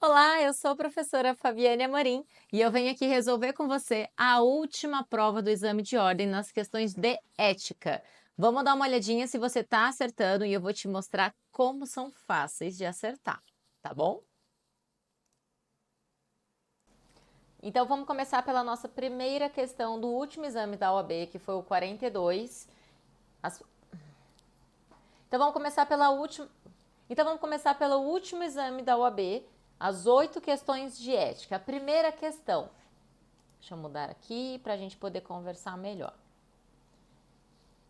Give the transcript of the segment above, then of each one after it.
Olá, eu sou a professora Fabiane Amorim e eu venho aqui resolver com você a última prova do exame de ordem nas questões de ética. Vamos dar uma olhadinha se você está acertando e eu vou te mostrar como são fáceis de acertar, tá bom? Então vamos começar pela nossa primeira questão do último exame da OAB, que foi o 42. As... Então vamos começar pela última. Então vamos começar pelo último exame da OAB, as 8 questões de ética. A primeira questão. Deixa eu mudar aqui para a gente poder conversar melhor.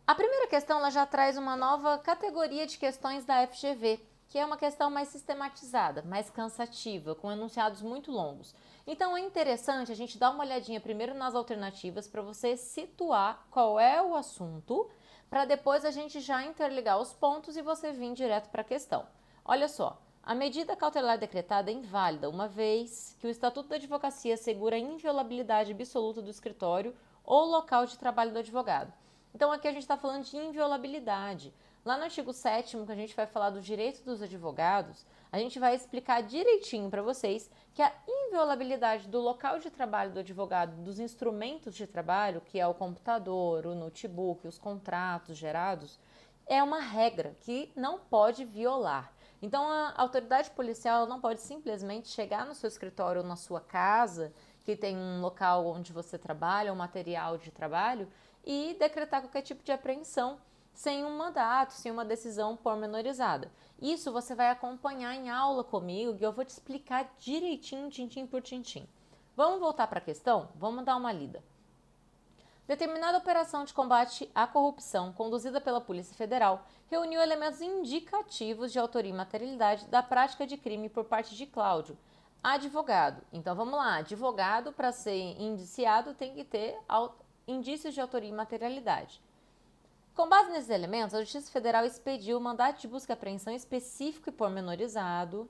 A primeira questão ela já traz uma nova categoria de questões da FGV, que é uma questão mais sistematizada, mais cansativa, com enunciados muito longos. Então é interessante a gente dar uma olhadinha primeiro nas alternativas para você situar qual é o assunto, para depois a gente já interligar os pontos e você vir direto para a questão. Olha só, a medida cautelar decretada é inválida, uma vez que o Estatuto da Advocacia assegura a inviolabilidade absoluta do escritório ou local de trabalho do advogado. Então aqui a gente está falando de inviolabilidade. Lá no artigo 7º, que a gente vai falar do direito dos advogados, a gente vai explicar direitinho para vocês que a inviolabilidade do local de trabalho do advogado, dos instrumentos de trabalho, que é o computador, o notebook, os contratos gerados, é uma regra que não pode violar. Então a autoridade policial não pode simplesmente chegar no seu escritório ou na sua casa, que tem um local onde você trabalha, um material de trabalho, e decretar qualquer tipo de apreensão sem um mandato, sem uma decisão pormenorizada. Isso você vai acompanhar em aula comigo e eu vou te explicar direitinho, tintim por tintim. Vamos voltar para a questão? Vamos dar uma lida. Determinada operação de combate à corrupção conduzida pela Polícia Federal reuniu elementos indicativos de autoria e materialidade da prática de crime por parte de Cláudio, advogado. Então vamos lá, advogado para ser indiciado tem que ter indícios de autoria e materialidade. Com base nesses elementos, a Justiça Federal expediu o mandato de busca e apreensão específico e pormenorizado.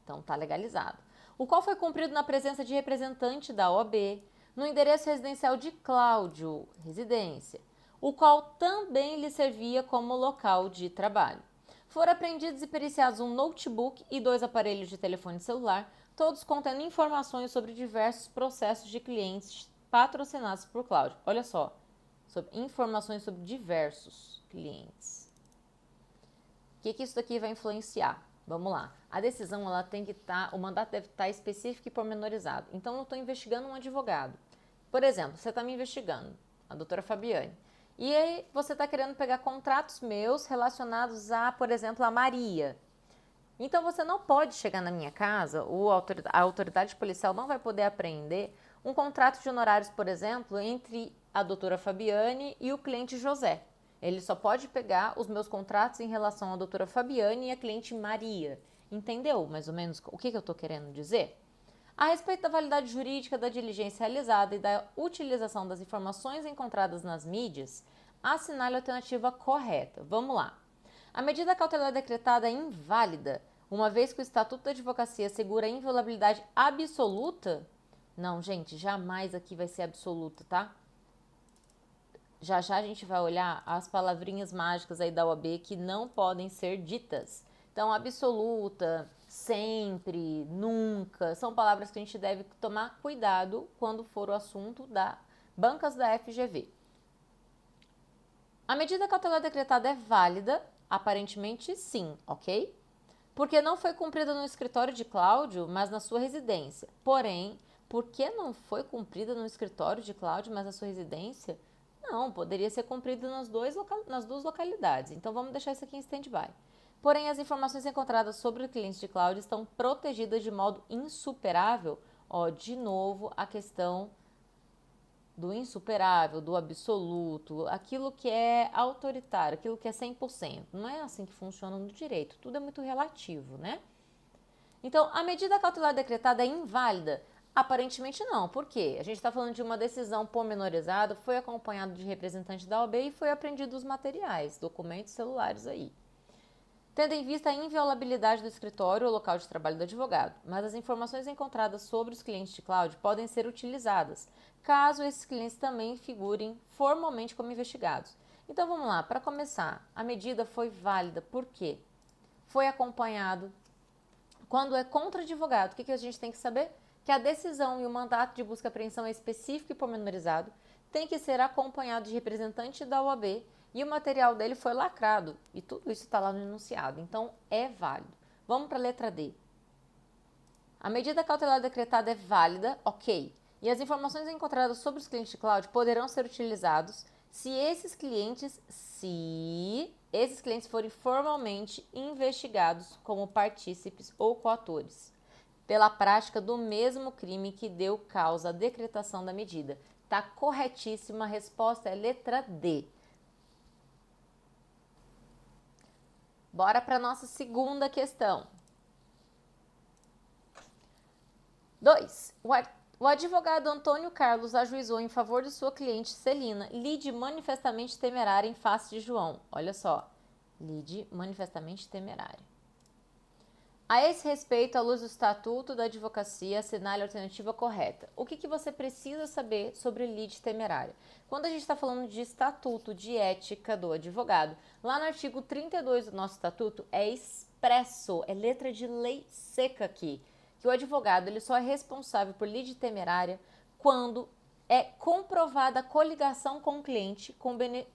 Então tá legalizado. O qual foi cumprido na presença de representante da OAB, no endereço residencial de Cláudio, residência, o qual também lhe servia como local de trabalho. Foram apreendidos e periciados um notebook e 2 aparelhos de telefone celular, todos contendo informações sobre diversos processos de clientes patrocinados por Cláudio. Olha só, sobre informações sobre diversos clientes. O que isso daqui vai influenciar? Vamos lá. A decisão ela tem que estar, o mandato deve estar específico e pormenorizado. Então eu estou investigando um advogado. Por exemplo, você está me investigando, a doutora Fabiane. E aí você está querendo pegar contratos meus relacionados a, por exemplo, a Maria. Então você não pode chegar na minha casa, ou a autoridade policial não vai poder apreender um contrato de honorários, por exemplo, entre a doutora Fabiane e o cliente José. Ele só pode pegar os meus contratos em relação à doutora Fabiane e a cliente Maria. Entendeu mais ou menos o que eu estou querendo dizer? A respeito da validade jurídica da diligência realizada e da utilização das informações encontradas nas mídias, assinale a alternativa correta. Vamos lá. A medida cautelar decretada é inválida, uma vez que o Estatuto da Advocacia assegura a inviolabilidade absoluta. Não, gente, jamais aqui vai ser absoluta, tá? Já já a gente vai olhar as palavrinhas mágicas aí da OAB que não podem ser ditas. Então, absoluta, sempre, nunca, são palavras que a gente deve tomar cuidado quando for o assunto da bancas da FGV. A medida cautelar decretada é válida? Aparentemente sim, ok? Porque não foi cumprida no escritório de Cláudio, mas na sua residência. Porém, por que não foi cumprida no escritório de Cláudio, mas na sua residência? Não, poderia ser cumprida nas duas localidades. Então vamos deixar isso aqui em stand-by. Porém, as informações encontradas sobre o cliente de Cláudio estão protegidas de modo insuperável. De novo, a questão do insuperável, do absoluto, aquilo que é autoritário, aquilo que é 100%. Não é assim que funciona no direito, tudo é muito relativo, né? Então, a medida cautelar decretada é inválida? Aparentemente não, por quê? A gente está falando de uma decisão pormenorizada, foi acompanhado de representante da OAB e foi apreendido os materiais, documentos celulares aí. Tendo em vista a inviolabilidade do escritório ou local de trabalho do advogado, mas as informações encontradas sobre os clientes de Cláudio podem ser utilizadas, caso esses clientes também figurem formalmente como investigados. Então vamos lá, para começar, a medida foi válida, por quê? Foi acompanhado Quando é contra advogado, o que a gente tem que saber? Que a decisão e o mandato de busca e apreensão é específico e pormenorizado, tem que ser acompanhado de representante da OAB e o material dele foi lacrado. E tudo isso está lá no enunciado, então é válido. Vamos para a letra D. A medida cautelar decretada é válida, ok. E as informações encontradas sobre os clientes de cloud poderão ser utilizados se esses clientes forem formalmente investigados como partícipes ou coatores pela prática do mesmo crime que deu causa à decretação da medida. Tá corretíssima, a resposta é letra D. Bora para a nossa segunda questão. 2. O advogado Antônio Carlos ajuizou em favor de sua cliente Celina, lide manifestamente temerária em face de João. Olha só, lide manifestamente temerária. A esse respeito, à luz do Estatuto da Advocacia, assinale a alternativa correta. O que você precisa saber sobre lide temerária? Quando a gente está falando de Estatuto de Ética do Advogado, lá no artigo 32 do nosso Estatuto é expresso, é letra de lei seca aqui, que o advogado ele só é responsável por lide temerária quando é comprovada a coligação com o cliente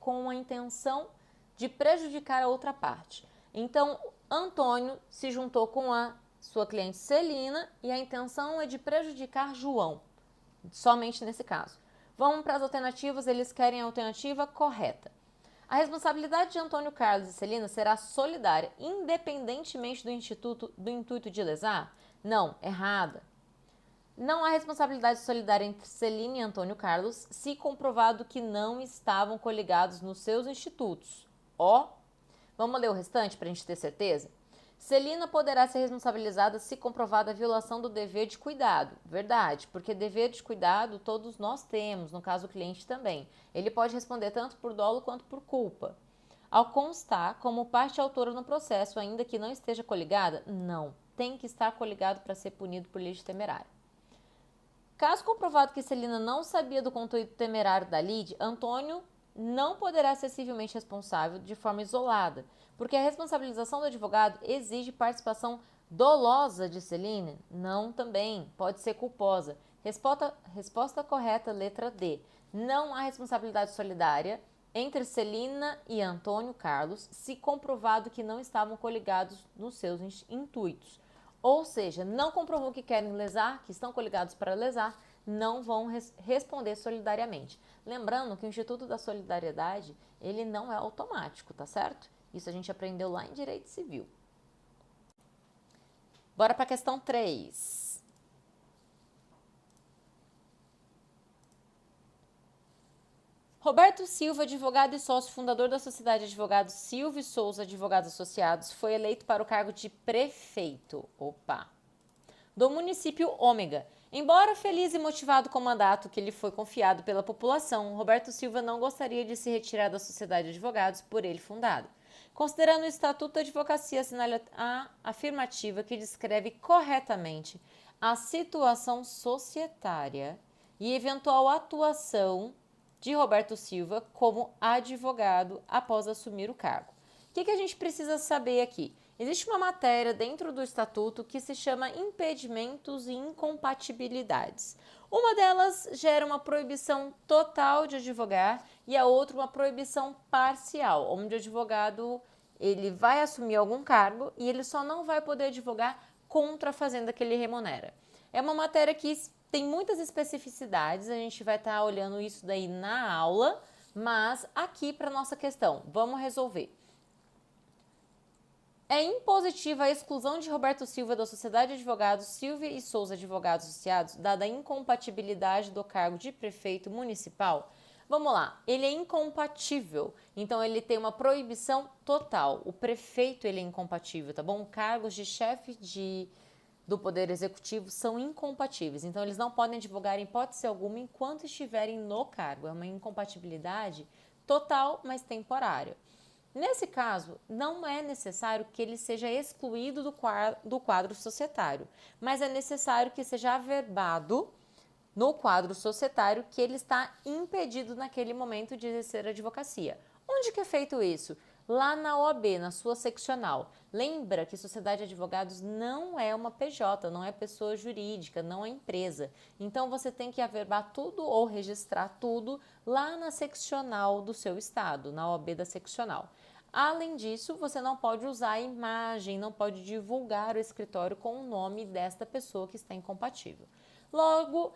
com a intenção de prejudicar a outra parte. Então, Antônio se juntou com a sua cliente Celina e a intenção é de prejudicar João, somente nesse caso. Vamos para as alternativas, eles querem a alternativa correta. A responsabilidade de Antônio Carlos e Celina será solidária, independentemente do intuito de lesar? Não, errada. Não há responsabilidade solidária entre Celina e Antônio Carlos se comprovado que não estavam coligados nos seus institutos. Vamos ler o restante para a gente ter certeza? Celina poderá ser responsabilizada se comprovada a violação do dever de cuidado. Verdade, porque dever de cuidado todos nós temos, no caso o cliente também. Ele pode responder tanto por dolo quanto por culpa. Ao constar como parte autora no processo, ainda que não esteja coligada, não. Tem que estar coligado para ser punido por lide temerária. Caso comprovado que Celina não sabia do conteúdo temerário da lide, Antônio não poderá ser civilmente responsável de forma isolada, porque a responsabilização do advogado exige participação dolosa de Celina? Não também, pode ser culposa. Resposta correta, letra D. Não há responsabilidade solidária entre Celina e Antônio Carlos se comprovado que não estavam coligados nos seus intuitos. Ou seja, não comprovou que querem lesar, que estão coligados para lesar, não vão responder solidariamente. Lembrando que o Instituto da Solidariedade, ele não é automático, tá certo? Isso a gente aprendeu lá em Direito Civil. Bora para a questão 3. Roberto Silva, advogado e sócio fundador da Sociedade de Advogados Silva e Souza Advogados Associados, foi eleito para o cargo de prefeito. Do município Ômega. Embora feliz e motivado com o mandato que lhe foi confiado pela população, Roberto Silva não gostaria de se retirar da Sociedade de Advogados por ele fundada. Considerando o Estatuto da Advocacia, assinale a afirmativa que descreve corretamente a situação societária e eventual atuação de Roberto Silva como advogado após assumir o cargo. O que a gente precisa saber aqui? Existe uma matéria dentro do Estatuto que se chama impedimentos e incompatibilidades. Uma delas gera uma proibição total de advogar e a outra uma proibição parcial, onde o advogado ele vai assumir algum cargo e ele só não vai poder advogar contra a fazenda que ele remunera. É uma matéria que tem muitas especificidades, a gente vai estar olhando isso daí na aula, mas aqui para nossa questão, vamos resolver. É impositiva a exclusão de Roberto Silva da Sociedade de Advogados Silva e Souza Advogados Associados, dada a incompatibilidade do cargo de prefeito municipal? Vamos lá, ele é incompatível, então ele tem uma proibição total. O prefeito ele é incompatível, tá bom? Cargos de chefe do Poder Executivo são incompatíveis, então eles não podem advogar em hipótese alguma enquanto estiverem no cargo. É uma incompatibilidade total, mas temporária. Nesse caso, não é necessário que ele seja excluído do quadro societário, mas é necessário que seja averbado no quadro societário que ele está impedido naquele momento de exercer a advocacia. Onde que é feito isso? Lá na OAB, na sua seccional. Lembra que sociedade de advogados não é uma PJ, não é pessoa jurídica, não é empresa. Então você tem que averbar tudo ou registrar tudo lá na seccional do seu estado, na OAB da seccional. Além disso, você não pode usar a imagem, não pode divulgar o escritório com o nome desta pessoa que está incompatível. Logo,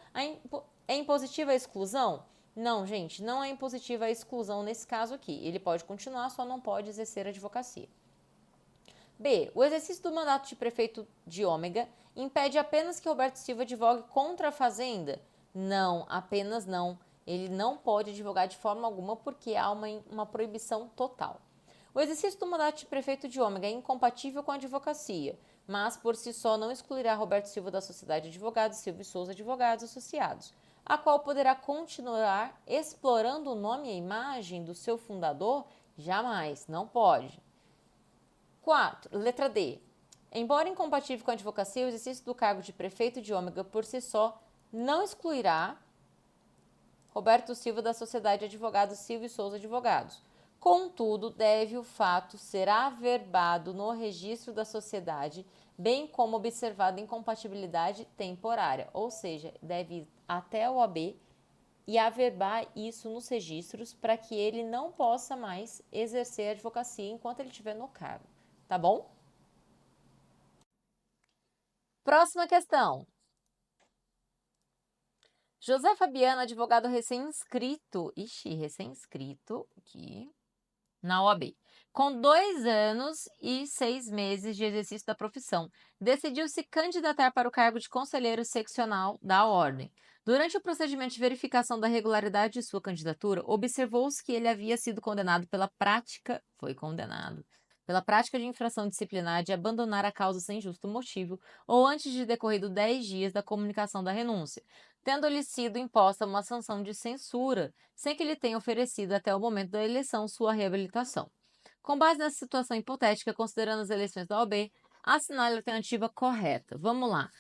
é impositiva a exclusão? Não, gente, não é impositiva a exclusão nesse caso aqui. Ele pode continuar, só não pode exercer a advocacia. B. O exercício do mandato de prefeito de Ômega impede apenas que Roberto Silva advogue contra a Fazenda? Não, apenas não. Ele não pode advogar de forma alguma porque há uma proibição total. O exercício do mandato de prefeito de Ômega é incompatível com a advocacia, mas por si só não excluirá Roberto Silva da Sociedade de Advogados Silva e Souza Advogados Associados, a qual poderá continuar explorando o nome e a imagem do seu fundador? Jamais, não pode. 4. Letra D. Embora incompatível com a advocacia, o exercício do cargo de prefeito de Ômega por si só não excluirá Roberto Silva da Sociedade de Advogados Silva e Souza Advogados. Contudo, deve o fato ser averbado no registro da sociedade, bem como observada incompatibilidade temporária, ou seja, deve ir até o OAB e averbar isso nos registros para que ele não possa mais exercer a advocacia enquanto ele estiver no cargo. Tá bom? Próxima questão. José Fabiano, advogado recém-inscrito, aqui, na OAB, com 2 anos e 6 meses de exercício da profissão, decidiu se candidatar para o cargo de conselheiro seccional da Ordem. Durante o procedimento de verificação da regularidade de sua candidatura, observou-se que ele havia sido condenado pela prática de infração disciplinar de abandonar a causa sem justo motivo ou antes de decorrido 10 dias da comunicação da renúncia, tendo-lhe sido imposta uma sanção de censura, sem que lhe tenha oferecido até o momento da eleição sua reabilitação. Com base nessa situação hipotética, considerando as eleições da OAB, assinale a alternativa correta. Vamos lá.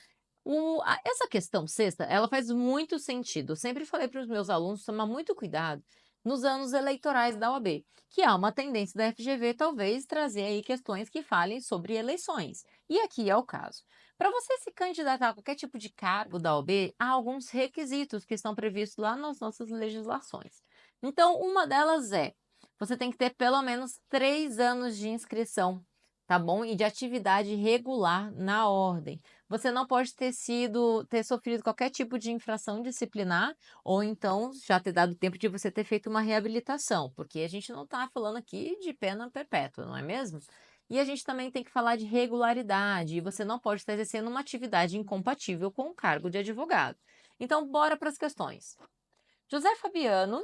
Essa questão sexta, ela faz muito sentido. Eu sempre falei para os meus alunos tomar muito cuidado nos anos eleitorais da OAB, que há uma tendência da FGV talvez trazer aí questões que falem sobre eleições. E aqui é o caso. Para você se candidatar a qualquer tipo de cargo da OAB, há alguns requisitos que estão previstos lá nas nossas legislações. Então, uma delas é, você tem que ter pelo menos 3 anos de inscrição, tá bom? E de atividade regular na ordem. Você não pode ter sofrido qualquer tipo de infração disciplinar ou então já ter dado tempo de você ter feito uma reabilitação, porque a gente não está falando aqui de pena perpétua, não é mesmo? E a gente também tem que falar de regularidade, e você não pode estar exercendo uma atividade incompatível com o cargo de advogado. Então, bora para as questões. José Fabiano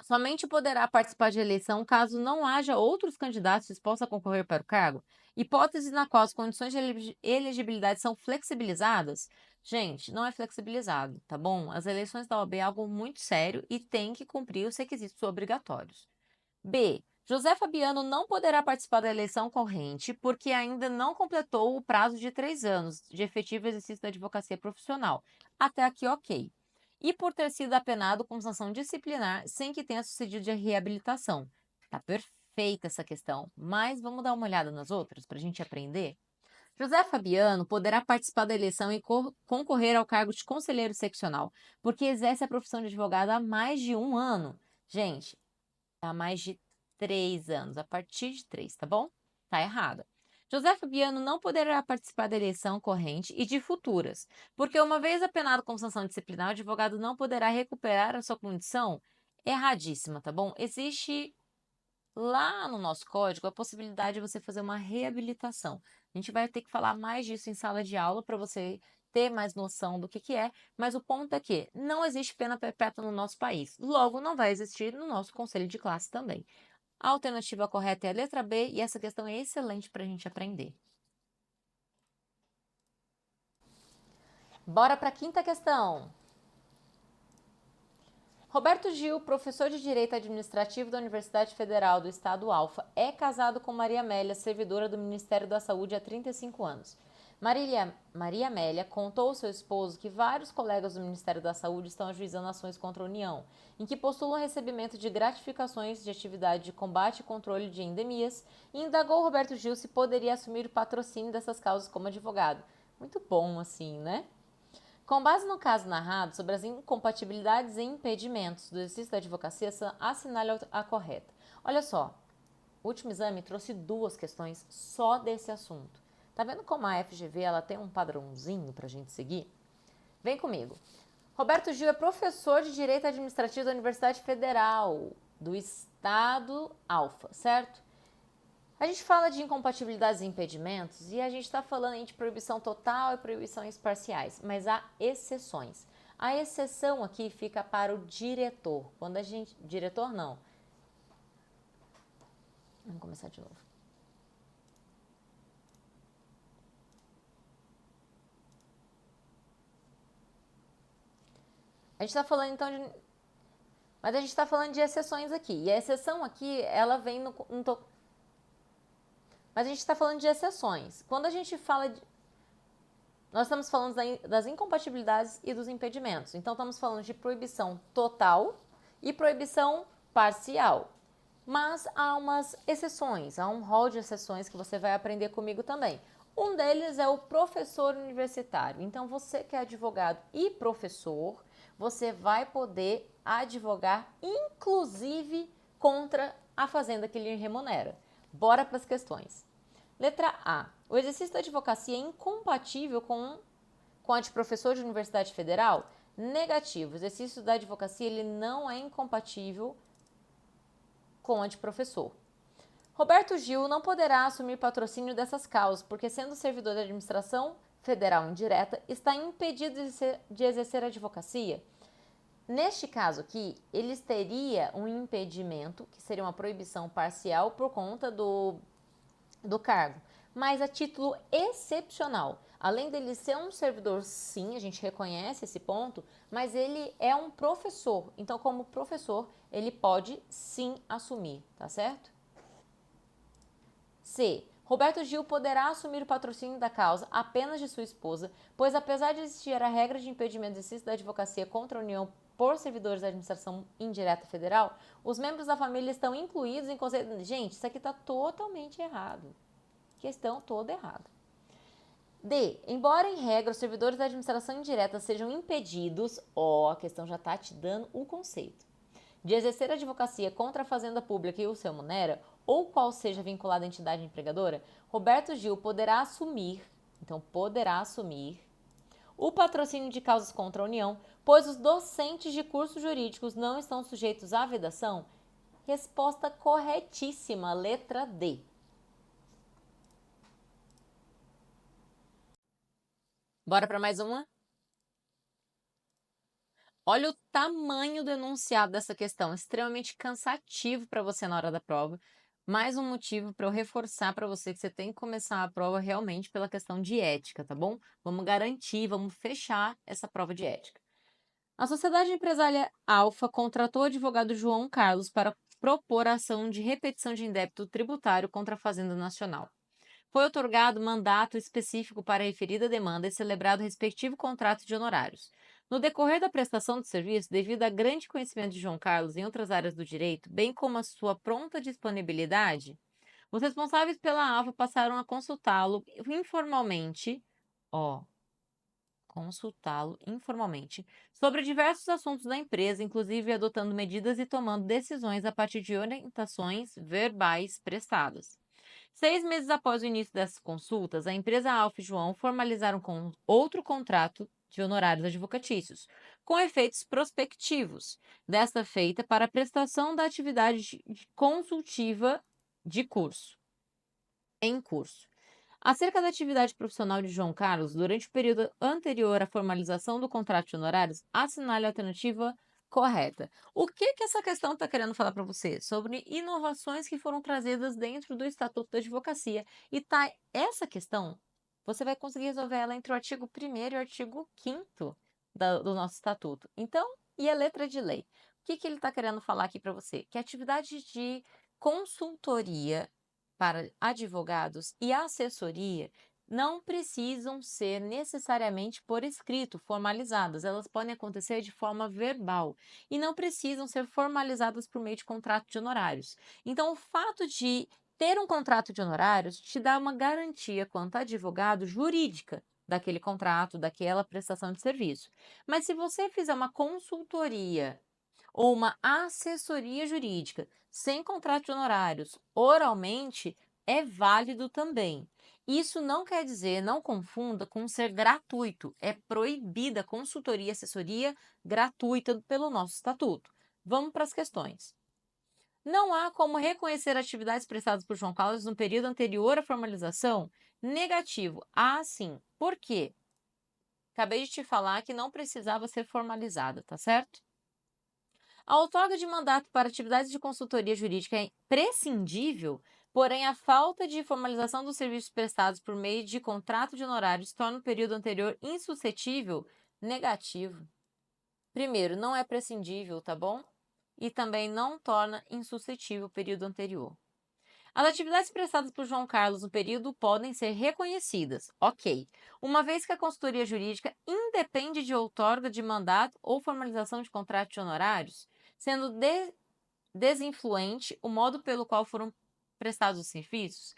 somente poderá participar de eleição caso não haja outros candidatos dispostos a concorrer para o cargo, hipótese na qual as condições de elegibilidade são flexibilizadas. Gente, não é flexibilizado, tá bom? As eleições da OAB é algo muito sério e tem que cumprir os requisitos obrigatórios. B. José Fabiano não poderá participar da eleição corrente porque ainda não completou o prazo de 3 anos de efetivo exercício da advocacia profissional. Até aqui, ok. E por ter sido apenado com sanção disciplinar sem que tenha sucedido de reabilitação. Tá perfeita essa questão, mas vamos dar uma olhada nas outras para a gente aprender? José Fabiano poderá participar da eleição e concorrer ao cargo de conselheiro seccional, porque exerce a profissão de advogado há mais de 1 ano. Gente, há mais de 3 anos, a partir de 3, tá bom? Tá errada. José Fabiano não poderá participar da eleição corrente e de futuras, porque uma vez apenado com sanção disciplinar, o advogado não poderá recuperar a sua condição. Erradíssima, tá bom? Existe lá no nosso código a possibilidade de você fazer uma reabilitação. A gente vai ter que falar mais disso em sala de aula para você ter mais noção do que é, mas o ponto é que não existe pena perpétua no nosso país, logo não vai existir no nosso conselho de classe também. A alternativa correta é a letra B e essa questão é excelente para a gente aprender. Bora para a quinta questão. Roberto Gil, professor de Direito Administrativo da Universidade Federal do Estado Alfa, é casado com Maria Amélia, servidora do Ministério da Saúde há 35 anos. Maria Amélia contou ao seu esposo que vários colegas do Ministério da Saúde estão ajuizando ações contra a União, em que postulam recebimento de gratificações de atividade de combate e controle de endemias, e indagou Roberto Gil se poderia assumir o patrocínio dessas causas como advogado. Muito bom, assim, né? Com base no caso narrado sobre as incompatibilidades e impedimentos do exercício da advocacia, assinale a correta. Olha só, o último exame trouxe 2 questões só desse assunto. Tá vendo como a FGV ela tem um padrãozinho pra gente seguir? Vem comigo. Roberto Gil é professor de Direito Administrativo da Universidade Federal do Estado Alfa, certo? A gente fala de incompatibilidades e impedimentos e a gente está falando aí de proibição total e proibições parciais, mas há exceções. A exceção aqui fica para o diretor. Quando a gente... Diretor não. Vamos começar de novo. A gente está falando então de... Mas a gente está falando de exceções aqui. E a exceção aqui, ela vem no... Mas a gente está falando de exceções. Quando a gente fala de... Nós estamos falando das incompatibilidades e dos impedimentos. Então, estamos falando de proibição total e proibição parcial. Mas há umas exceções, há um rol de exceções que você vai aprender comigo também. Um deles é o professor universitário. Então, você que é advogado e professor, você vai poder advogar, inclusive, contra a fazenda que lhe remunera. Bora para as questões. Letra A. O exercício da advocacia é incompatível com a de professor de universidade federal? Negativo. O exercício da advocacia ele não é incompatível com a de professor. Roberto Gil não poderá assumir patrocínio dessas causas, porque, sendo servidor da administração federal indireta, está impedido de exercer a advocacia. Neste caso aqui, eles teria um impedimento, que seria uma proibição parcial por conta do cargo, mas a título excepcional. Além dele ser um servidor, sim, a gente reconhece esse ponto, mas ele é um professor. Então, como professor, ele pode sim assumir, tá certo? C. Roberto Gil poderá assumir o patrocínio da causa apenas de sua esposa, pois apesar de existir a regra de impedimento do exercício da advocacia contra a União por servidores da administração indireta federal, os membros da família estão incluídos em conselho... Gente, isso aqui está totalmente errado. Questão toda errada. D. Embora, em regra, os servidores da administração indireta sejam impedidos, a questão já está te dando o conceito, de exercer a advocacia contra a fazenda pública e o seu remunera, ou qual seja vinculada à entidade empregadora, Roberto Gil poderá assumir, o patrocínio de causas contra a União, pois os docentes de cursos jurídicos não estão sujeitos à vedação? Resposta corretíssima, letra D. Bora para mais uma? Olha o tamanho do enunciado dessa questão, extremamente cansativo para você na hora da prova. Mais um motivo para eu reforçar para você que você tem que começar a prova realmente pela questão de ética, tá bom? Vamos garantir, vamos fechar essa prova de ética. A Sociedade Empresária Alfa contratou o advogado João Carlos para propor a ação de repetição de indébito tributário contra a Fazenda Nacional. Foi outorgado mandato específico para a referida demanda e celebrado o respectivo contrato de honorários. No decorrer da prestação do serviço, devido ao grande conhecimento de João Carlos em outras áreas do direito, bem como a sua pronta disponibilidade, os responsáveis pela ALFA passaram a consultá-lo informalmente, sobre diversos assuntos da empresa, inclusive adotando medidas e tomando decisões a partir de orientações verbais prestadas. 6 meses após o início dessas consultas, a empresa Alfa e João formalizaram com outro contrato de honorários advocatícios, com efeitos prospectivos, desta feita para a prestação da atividade consultiva em curso. Acerca da atividade profissional de João Carlos, durante o período anterior à formalização do contrato de honorários, assinale a alternativa correta. O que essa questão está querendo falar para você? Sobre inovações que foram trazidas dentro do Estatuto da Advocacia. E essa questão, você vai conseguir resolver ela entre o artigo 1º e o artigo 5º do nosso Estatuto. Então, e a letra de lei? O que ele está querendo falar aqui para você? Que a atividade de consultoria para advogados e assessoria não precisam ser necessariamente por escrito, formalizadas. Elas podem acontecer de forma verbal e não precisam ser formalizadas por meio de contrato de honorários. Então, o fato de ter um contrato de honorários te dá uma garantia quanto advogado jurídica daquele contrato, daquela prestação de serviço. Mas se você fizer uma consultoria ou uma assessoria jurídica sem contrato de honorários oralmente, é válido também. Isso não quer dizer, não confunda com ser gratuito. É proibida a consultoria e assessoria gratuita pelo nosso estatuto. Vamos para as questões. Não há como reconhecer atividades prestadas por João Carlos no período anterior à formalização? Negativo. Ah, sim. Por quê? Acabei de te falar que não precisava ser formalizada, tá certo? A outorga de mandato para atividades de consultoria jurídica é prescindível, porém a falta de formalização dos serviços prestados por meio de contrato de honorários torna o período anterior insuscetível? Negativo. Primeiro, não é prescindível, tá bom? E também não torna insuscetível o período anterior. As atividades prestadas por João Carlos no período podem ser reconhecidas, ok, uma vez que a consultoria jurídica independe de outorga de mandato ou formalização de contrato de honorários, sendo desinfluente o modo pelo qual foram prestados os serviços,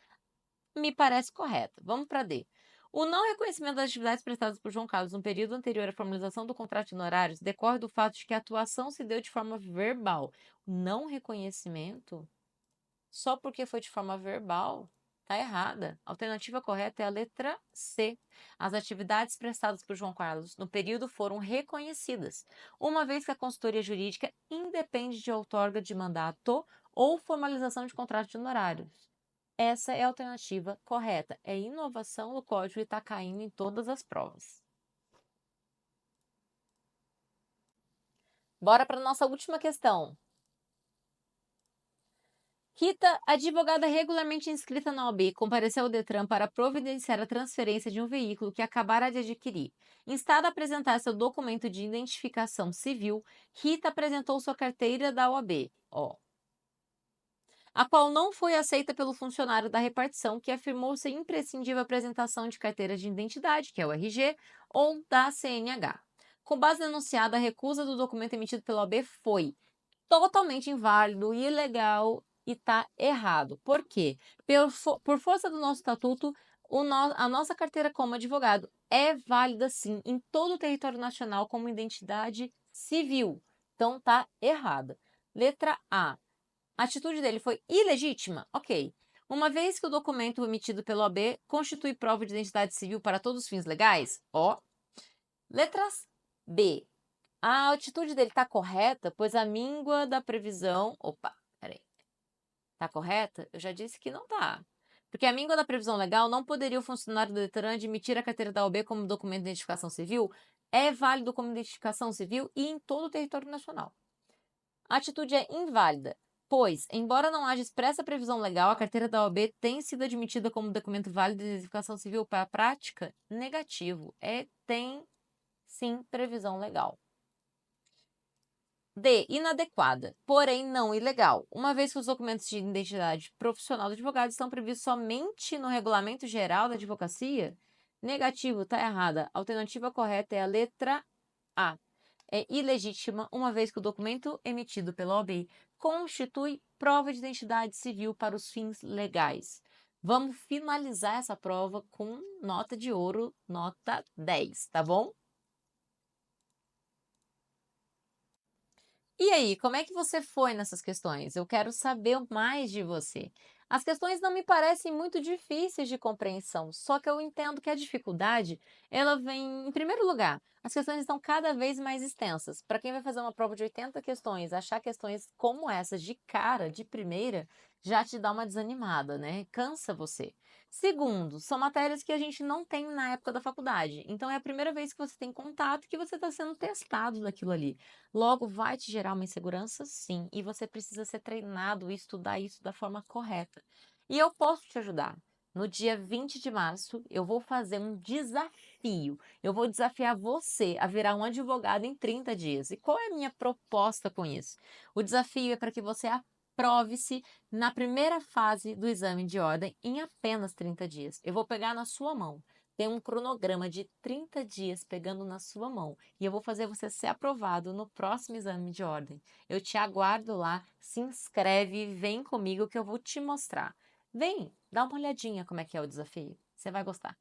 me parece correta. Vamos para D. O não reconhecimento das atividades prestadas por João Carlos no período anterior à formalização do contrato de honorários decorre do fato de que a atuação se deu de forma verbal. O não reconhecimento, só porque foi de forma verbal, está errada. A alternativa correta é a letra C. As atividades prestadas por João Carlos no período foram reconhecidas, uma vez que a consultoria jurídica independe de outorga de mandato ou formalização de contrato de honorários. Essa é a alternativa correta. É inovação no código e está caindo em todas as provas. Bora para a nossa última questão. Rita, advogada regularmente inscrita na OAB, compareceu ao Detran para providenciar a transferência de um veículo que acabara de adquirir. Instada a apresentar seu documento de identificação civil, Rita apresentou sua carteira da OAB, a qual não foi aceita pelo funcionário da repartição, que afirmou ser imprescindível a apresentação de carteira de identidade, que é o RG, ou da CNH. Com base na enunciada, a recusa do documento emitido pela OAB foi totalmente inválido, ilegal e está errado. Por quê? Por força do nosso estatuto, a nossa carteira como advogado é válida sim em todo o território nacional como identidade civil. Então está errada. Letra A. A atitude dele foi ilegítima? Ok. Uma vez que o documento emitido pelo OAB constitui prova de identidade civil para todos os fins legais? Letras B. A atitude dele está correta, pois a míngua da previsão. Opa, peraí. Está correta? Eu já disse que não está. Porque a míngua da previsão legal não poderia o funcionário do Detran admitir a carteira da OAB como documento de identificação civil. É válido como identificação civil e em todo o território nacional. A atitude é inválida, pois, embora não haja expressa previsão legal, a carteira da OAB tem sido admitida como documento válido de identificação civil para a prática? Negativo. Tem sim previsão legal. D. Inadequada, porém não ilegal, uma vez que os documentos de identidade profissional do advogado estão previstos somente no Regulamento Geral da Advocacia? Negativo, está errada. A alternativa correta é a letra A. É ilegítima, uma vez que o documento emitido pela OAB constitui prova de identidade civil para os fins legais. Vamos finalizar essa prova com nota de ouro, nota 10, tá bom? E aí, como é que você foi nessas questões? Eu quero saber mais de você. As questões não me parecem muito difíceis de compreensão, só que eu entendo que a dificuldade, ela vem em primeiro lugar. As questões estão cada vez mais extensas. Para quem vai fazer uma prova de 80 questões, achar questões como essas de cara, de primeira, já te dá uma desanimada, né? Cansa você. Segundo, são matérias que a gente não tem na época da faculdade. Então é a primeira vez que você tem contato que você está sendo testado naquilo ali. Logo, vai te gerar uma insegurança? Sim. E você precisa ser treinado e estudar isso da forma correta. E eu posso te ajudar. No dia 20 de março, eu vou fazer um desafio. Eu vou desafiar você a virar um advogado em 30 dias. E qual é a minha proposta com isso? O desafio é para que você Aprove-se na primeira fase do exame de ordem em apenas 30 dias. Eu vou pegar na sua mão. Tem um cronograma de 30 dias pegando na sua mão e eu vou fazer você ser aprovado no próximo exame de ordem. Eu te aguardo lá, se inscreve, vem comigo que eu vou te mostrar. Vem, dá uma olhadinha como é que é o desafio. Você vai gostar.